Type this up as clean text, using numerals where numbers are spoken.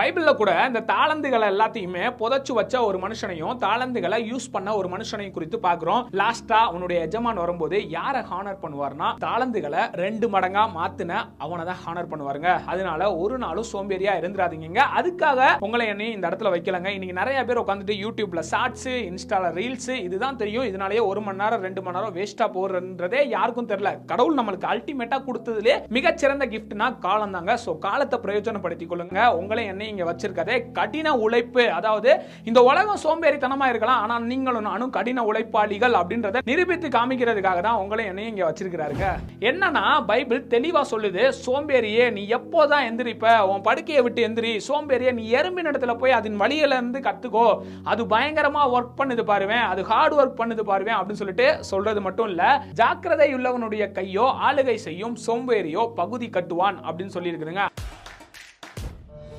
பைபிள்ல கூட இந்த தாளந்துகளை எல்லாத்தையுமே புதைச்சு வச்ச ஒரு மனுஷனையும் தாளந்துகளை யூஸ் பண்ண ஒரு மனுஷனையும் குறித்து பார்க்கிறோம். லாஸ்டா அவனுடைய எஜமான் வரும்போது யாரை ஹானர் பண்ணுவார்னா தாளந்துகளை 2 மடங்கா மாத்தின அவனை தான் ஹானர் பண்ணுவாருங்க. அதனால ஒரு நாளும் சோம்பேறியா இருந்துராதீங்க. அதுக்காக உங்களை என்ன இந்த இடத்துல வைக்கலங்க. இன்னைக்கு நிறைய பேர் உட்காந்துட்டு யூடியூப்ல ஷார்ட்ஸ், இன்ஸ்டால ரீல்ஸ் இதுதான் தெரியும். இதனாலேயே 1 மணி நேரம் 2 மணி நேரம் வேஸ்டா போறன்றதே யாருக்கும் தெரியல. கடவுள் நம்மளுக்கு அல்டிமேட்டா கொடுத்ததுலே மிகச்சிறந்த கிஃப்ட்னா காலம் தாங்க. சோ காலத்தை பிரயோஜனப்படுத்திக் கொள்ளுங்க. உங்களை என்ன இங்க வச்சிருக்கதே கடின உழைப்பு. அதாவது இந்த உலகம் சோம்பேறித்தனமா இருக்கலாம், ஆனா நீங்களும் நானும் கடின உழைப்பாளிகள் அப்படின்றத நிரூபித்து காமிக்கிறதுக்காக தான் உங்களை என்ன இங்க வச்சிருக்கிறாருங்க. என்னன்னா பைபிள் தெளிவா சொல்லுது, சோம்பேறியே நீ எப்போதான் எந்திரிப்ப, உன் படுக்கையை விட்டு எந்திரி. சோம்பேறியே நீ எறும்பின் இடத்துல போய் அதன் வழியில இருந்து கத்துக்கோ, அது பயங்கரமா ஒர்க் பண்ணுது பாருவேன், அது ஹார்ட் ஒர்க் பண்ணுது பாருவேன் அப்படின்னு சொல்லிட்டு சொல்றது மட்டும் இல்ல, ஜாக்கிரதை உள்ளவனுடைய கையோ ஆளுகை செய்யும், சோம்பேறியோ பகுதி கட்டுவான் அப்படின்னு சொல்லி இருக்குதுங்க.